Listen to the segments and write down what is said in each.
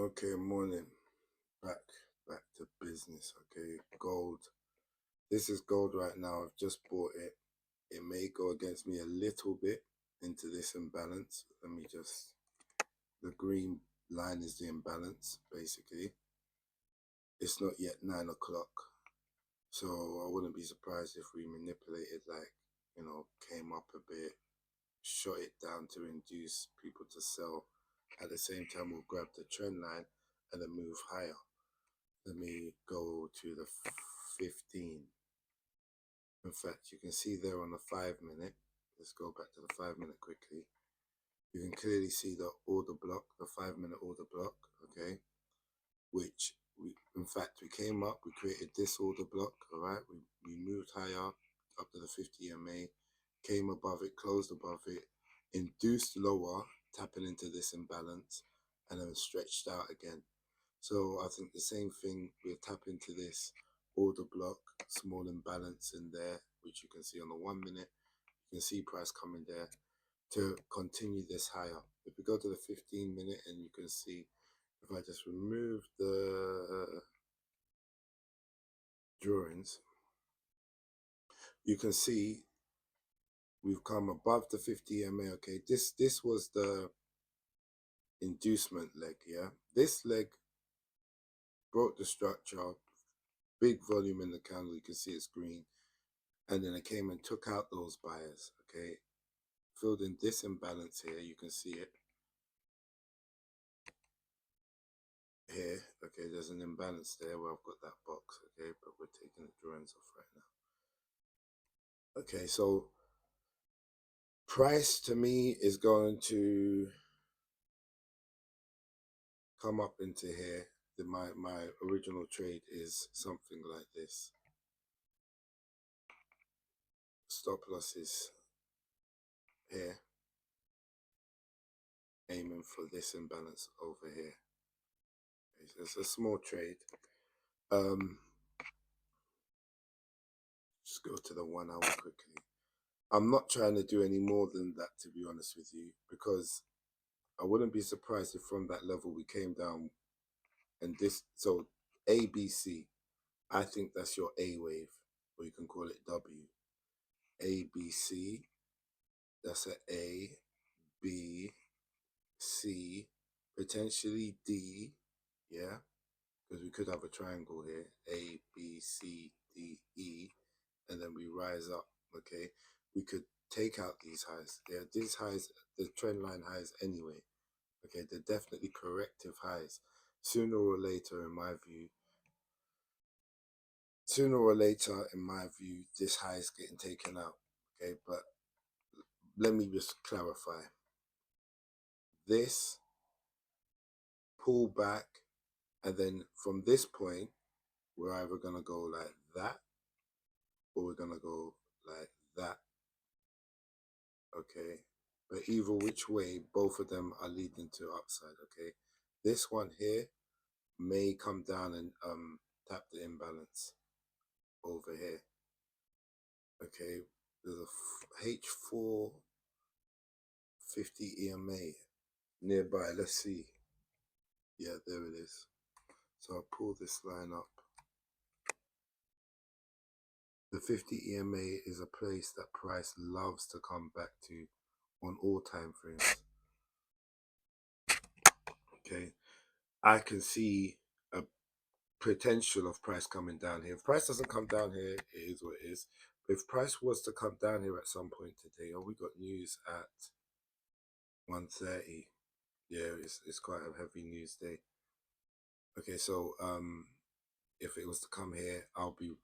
Okay, morning. Back to business. Okay, gold. This is gold right now. I've just bought it. It may go against me a little bit into this imbalance. Let me just. The green line is the imbalance, basically. It's not yet 9 o'clock, so I wouldn't be surprised if we manipulated, like, came up a bit, shot it down to induce people to sell. At the same time, we'll grab the trend line and then move higher. Let me go to the 15. In fact, you can see there on the 5-minute. Let's go back to the 5-minute quickly. You can clearly see the order block, the 5-minute order block, okay? Which, in fact, we came up, we created this order block, all right? We moved higher up to the 50 MA, came above it, closed above it, induced lower, tapping into this imbalance, and then stretched out again. So I think the same thing, we'll tap into this order block, small imbalance in there, which you can see on the 1-minute. You can see price coming there to continue this higher. If we go to the 15-minute, and you can see, if I just remove the drawings, you can see we've come above the 50 MA. Okay, this was the inducement leg. Yeah, this leg broke the structure, big volume in the candle, you can see it's green, and then it came and took out those buyers. Okay, filled in this imbalance here, you can see it here. Okay, there's an imbalance there where I've got that box. Okay, but we're taking the drawings off right now. Okay, so price to me is going to come up into here. My original trade is something like this. Stop losses here, aiming for this imbalance over here. It's a small trade. Just go to the 1 hour quickly. I'm not trying to do any more than that, to be honest with you, because I wouldn't be surprised if from that level we came down and this. So ABC, I think that's your A wave, or you can call it W. ABC, that's an A, B, C, potentially D, yeah, because we could have a triangle here, A, B, C, D, E, and then we rise up. Okay, we could take out these highs. Yeah, these highs, the trend line highs anyway. Okay, they're definitely corrective highs. Sooner or later, in my view, this high is getting taken out. Okay, but let me just clarify. This pull back, and then from this point, we're either gonna go like that, or we're gonna go like that. Okay, but either which way, both of them are leading to upside. Okay, this one here may come down and tap the imbalance over here. Okay, there's a H450 EMA nearby. Let's see. Yeah, there it is. So I'll pull this line up. The 50 EMA is a place that price loves to come back to on all time frames. Okay, I can see a potential of price coming down here. If price doesn't come down here, it is what it is. But if price was to come down here at some point today, we got news at 1:30. Yeah, it's quite a heavy news day. Okay, so if it was to come here, I'll be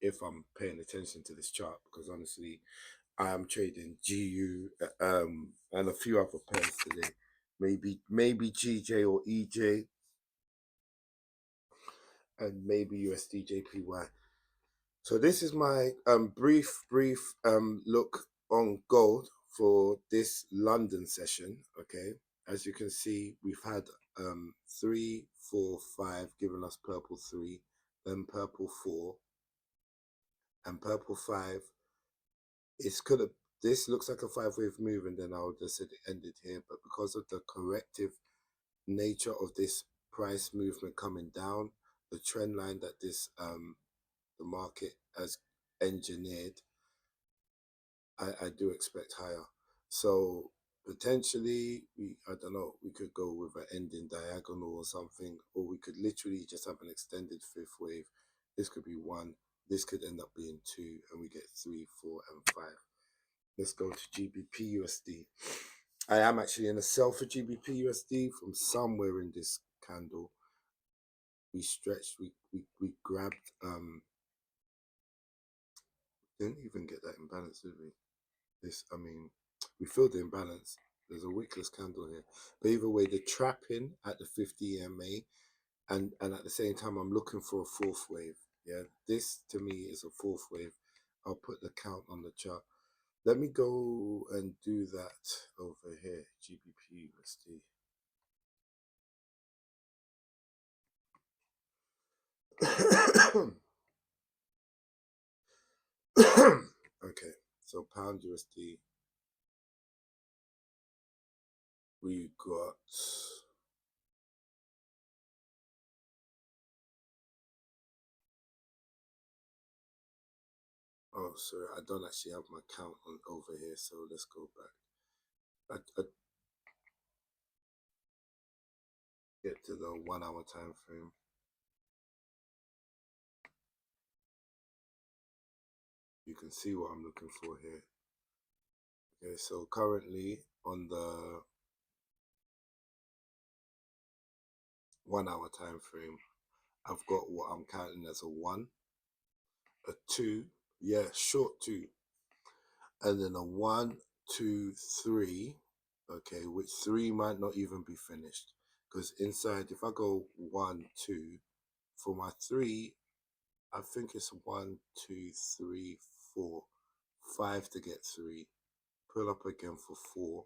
if I'm paying attention to this chart, because honestly, I am trading GU and a few other pairs today. Maybe GJ or EJ, and maybe USDJPY. So this is my brief look on gold for this London session. Okay, as you can see, we've had 3, 4, 5 giving us purple 3, then purple 4, and purple 5. This looks like a 5-wave move, and then I would just said it ended here, but because of the corrective nature of this price movement coming down, the trend line that this the market has engineered, I do expect higher. So potentially, I don't know, we could go with an ending diagonal or something, or we could literally just have an extended fifth wave. This could be one, this could end up being two, and we get 3, 4, and 5. Let's go to GBPUSD. I am actually in a sell for GBPUSD from somewhere in this candle. We stretched, we grabbed, didn't even get that imbalance, did we? This, I mean, we filled the imbalance. There's a wickless candle here. But either way, the trapping at the 50 EMA, and at the same time, I'm looking for a fourth wave. Yeah, this to me is a fourth wave. I'll put the count on the chart. Let me go and do that over here, GBPUSD. Okay, so pound USD, we got, oh sorry, I don't actually have my count on over here, so let's go back. I get to the 1 hour time frame. You can see what I'm looking for here. Okay, so currently on the 1 hour time frame, I've got what I'm counting as a 1, a 2, yeah, short 2, and then a 1, 2, 3. Okay, which 3 might not even be finished, because inside, if I go 1, 2, for my 3, I think it's 1, 2, 3, 4, 5 to get 3, pull up again for 4,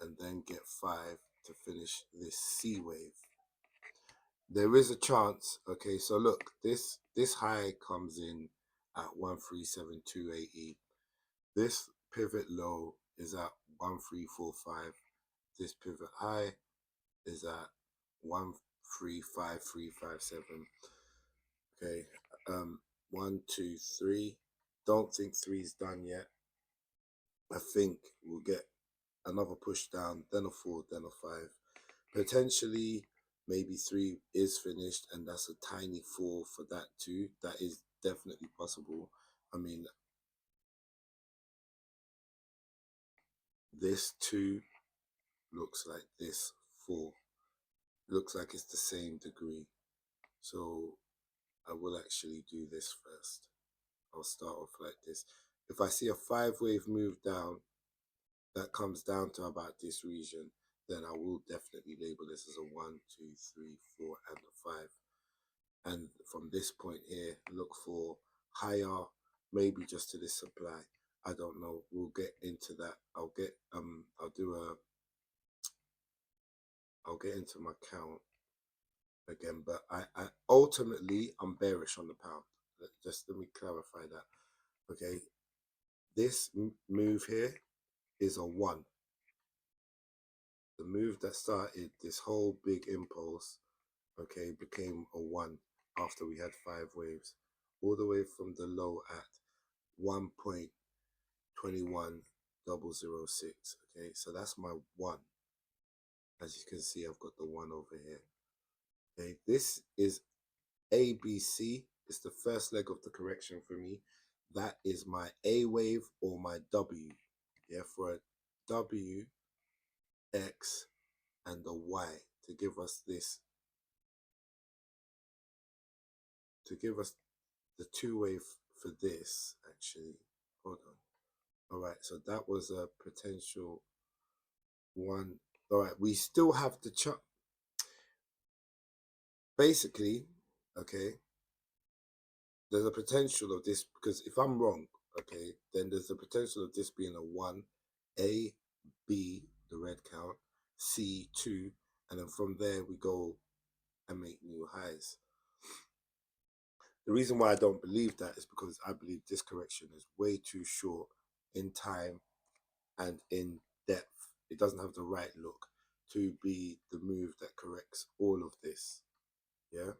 and then get 5 to finish this C wave. There is a chance. Okay, so look, this high comes in at 137.280. This pivot low is at 1345. This pivot high is at 135357. Okay, 1, 2, 3. Don't think 3 is done yet. I think we'll get another push down, then a 4, then a 5. Potentially, maybe 3 is finished, and that's a tiny 4 for that too. That is definitely possible. I mean, this 2 looks like this 4. Looks like it's the same degree. So I will actually do this first. I'll start off like this. If I see a 5 wave move down that comes down to about this region, then I will definitely label this as a 1, 2, 3, 4, and a 5. And from this point here, look for higher, maybe just to this supply. I don't know. We'll get into that. I'll get into my count again, but I ultimately I'm bearish on the pound. Just let me clarify that. Okay, this move here is a 1. The move that started this whole big impulse, okay, became a 1 after we had 5 waves, all the way from the low at 1.21006. Okay, so that's my 1. As you can see, I've got the 1 over here. Okay, this is ABC. It's the first leg of the correction for me. That is my A wave or my W. Yeah, for a W, X, and a Y to give us this, to give us the 2 wave for this, actually. Hold on. All right, so that was a potential 1. All right, we still have the chart. Basically, okay, there's a potential of this, because if I'm wrong, okay, then there's the potential of this being a 1, A, B, the red count, C, 2, and then from there we go and make new highs. The reason why I don't believe that is because I believe this correction is way too short in time and in depth. It doesn't have the right look. to be the move that corrects all of this. Yeah,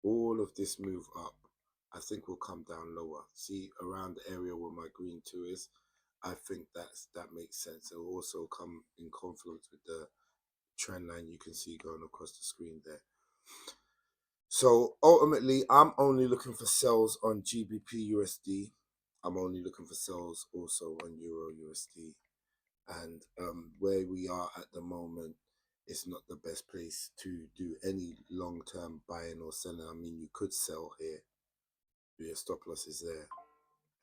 all of this move up, I think will come down lower. See around the area where my green 2 is, I think that makes sense. It will also come in confluence with the trend line you can see going across the screen there. So ultimately, I'm only looking for sells on GBPUSD. I'm only looking for sells also on EURUSD. And where we are at the moment, it's not the best place to do any long-term buying or selling. I mean, you could sell here, your stop loss is there,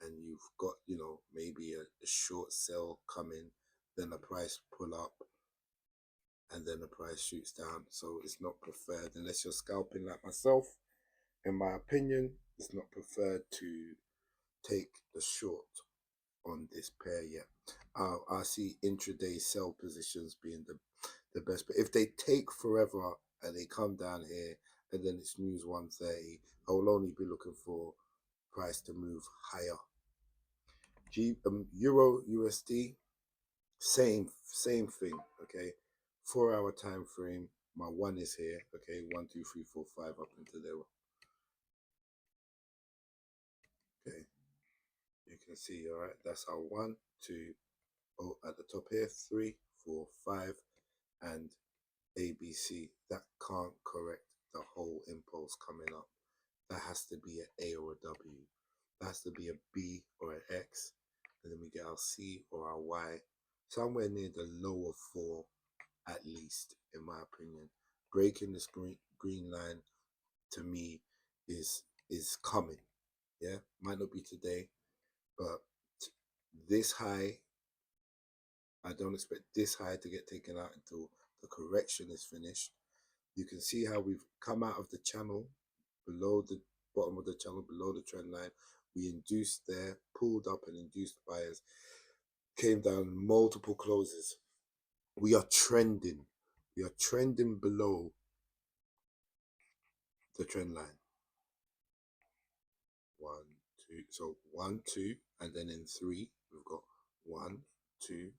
and you've got, you know, maybe a short sell coming, then a price pull up, and then the price shoots down. So it's not preferred unless you're scalping like myself. In my opinion, it's not preferred to take the short on this pair yet. I see intraday sell positions being the best, but if they take forever and they come down here and then it's news 130, I will only be looking for price to move higher. Euro USD, same thing. Okay, 4 hour time frame. My 1 is here. Okay, 1 2 3 4 5 up into there. Okay, you can see, all right, that's our 1 2, oh, at the top here, 3 4 5, and ABC. That can't correct the whole impulse coming up. That has to be an A or a W. That has to be a B or an X, and then we get our C or our Y, somewhere near the lower 4 at least, in my opinion. Breaking this green line to me is coming. Yeah, might not be today, but this high, I don't expect this high to get taken out until the correction is finished. You can see how we've come out of the channel below the bottom of the channel, below the trend line. We induced there, pulled up and induced buyers, came down multiple closes. We are trending. We are trending below the trend line. 1 2, so 1 2, and then in 3 we've got 1 2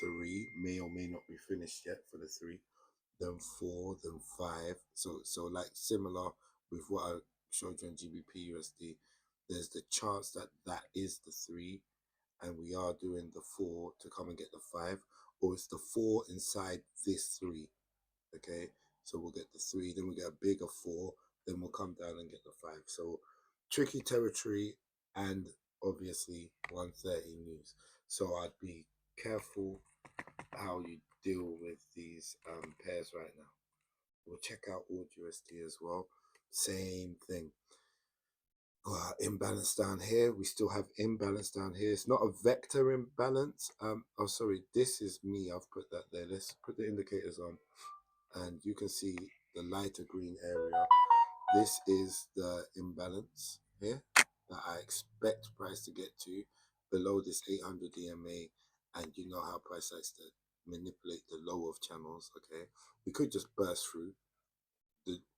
3, may or may not be finished yet for the 3, then 4, then 5. So like similar with what I showed you on GBPUSD, there's the chance that that is the 3 and we are doing the 4 to come and get the 5, or it's the 4 inside this 3. Okay, so we'll get the 3, then we get a bigger 4, then we'll come down and get the 5. So tricky territory, and obviously 130 news. So I'd be careful how you deal with these pairs right now. We'll check out AUDUSD as well. Same thing. Imbalance down here. We still have imbalance down here. It's not a vector imbalance. Oh, sorry. This is me. I've put that there. Let's put the indicators on, and you can see the lighter green area. This is the imbalance here that I expect price to get to below this 800 EMA, and you know how price likes to manipulate the low of channels. Okay, we could just burst through.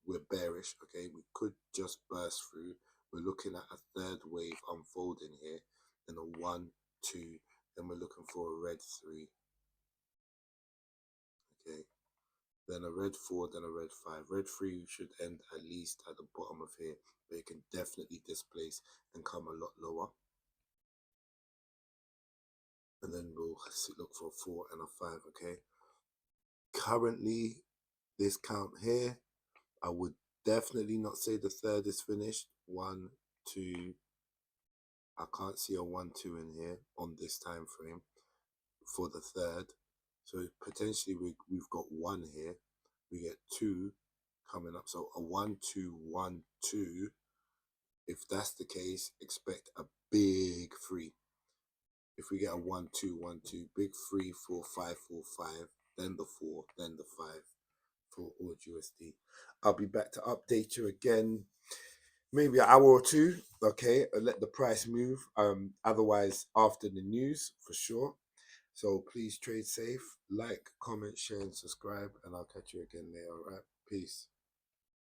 We're bearish. Okay, we could just burst through. We're looking at a third wave unfolding here, then a 1 2, then we're looking for a red 3. Okay, then a red 4, then a red 5. Red 3 should end at least at the bottom of here, but it can definitely displace and come a lot lower. And then we'll look for a 4 and a 5, okay? Currently, this count here, I would definitely not say the third is finished. 1 2, I can't see a 1 2 in here on this time frame for the third. So potentially we've got 1 here. We get 2 coming up. So a 1 2 1 2. If that's the case, expect a big 3. If we get a 1 2 1 2, big 3 4 5 4 5, then the 4, then the 5 for AUDUSD. I'll be back to update you again, maybe an hour or 2. Okay, and let the price move. Otherwise after the news for sure. So please trade safe, like, comment, share, and subscribe, and I'll catch you again later. All right, peace.